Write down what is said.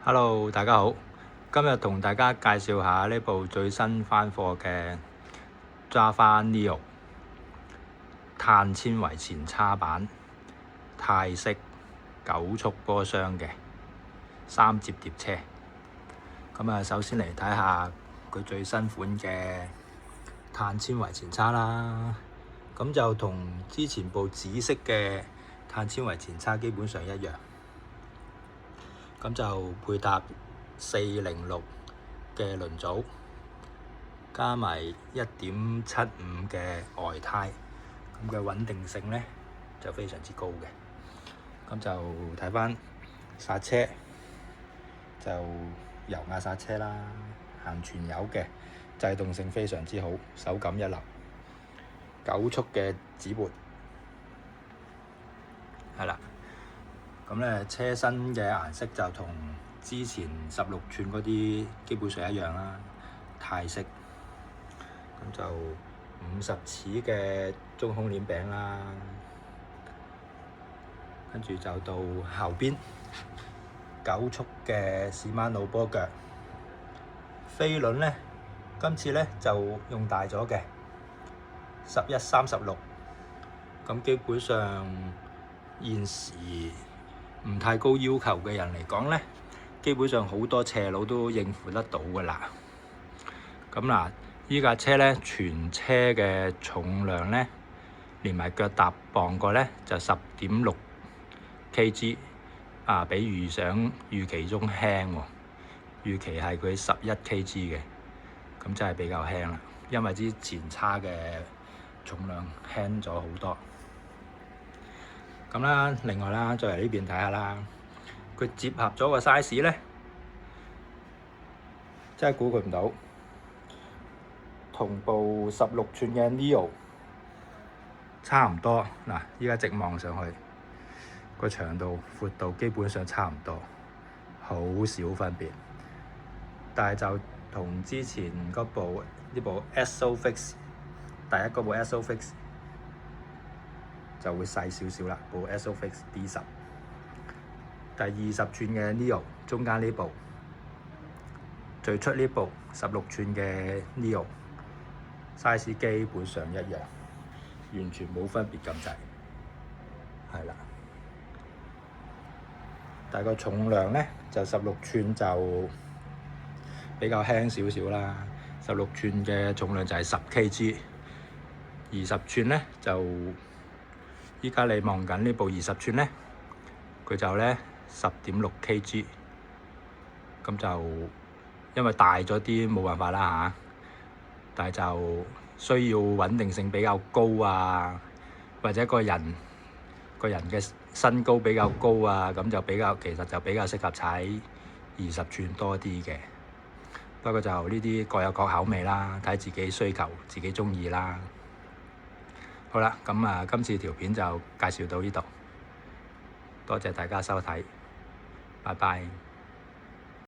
Hello，大家好。今日同大家介紹下呢部最新翻貨嘅 Java Neo 碳纖維前叉版泰式9速波箱嘅3摺疊車。首先嚟睇下佢最新款嘅碳纖維前叉啦。咁就同之前部紫色嘅碳纖維前叉基本上一樣。咁就配搭406嘅輪組，加埋1.75嘅外胎，咁嘅穩定性咧就非常之高嘅。咁就睇翻剎車，就油壓剎車啦，行全油嘅，制動性非常之好，手感一流。9速嘅指撥，係啦。咁咧車身嘅顏色就同之前16寸嗰啲基本上一樣啦，泰式。咁就50齒嘅中空鏈柄啦，跟住就到後邊9速嘅Shimano波腳。飛輪咧，今次咧就用大咗嘅1136，咁基本上現時唔太高要求嘅人嚟講咧，基本上好多斜路都應付得到㗎啦。咁嗱，依架車咧，全車嘅重量咧，連埋腳踏磅個咧就10.6 kg，比預期中輕喎。預期係佢11 kg 嘅，咁真係比較輕啦。因為之前叉嘅重量輕咗好多。咁啦，另外啦，再嚟呢邊睇下啦，佢接合咗個 size 咧，真係估佢唔到，同部16寸嘅 Neo 差唔多。嗱，依家直望上去，個長度、闊度基本上差唔多，好少分別。但係就同之前嗰部呢部 SOFIX 第一嗰部 SOFIX 就會細少少啦，部 SOFIX D10。第20寸嘅 Neo 中間呢部，最出呢部16寸嘅 Neo size 基本上一樣，完全冇分別咁滯，係啦。但係個重量咧就16寸就比較輕少少啦。16寸嘅重量就係10 kg，20寸咧就依家你望緊呢部20寸咧，佢就咧10.6 kg，咁就因為大咗啲冇辦法啦嚇，但係就需要穩定性比較高啊，或者個人嘅身高比較高啊，咁就其實就比較適合踩20寸多啲嘅。不過就呢啲各有各口味啦，睇自己需求、自己鍾意啦。好啦，咁今次條片就介紹到呢度，多謝大家收睇，拜拜。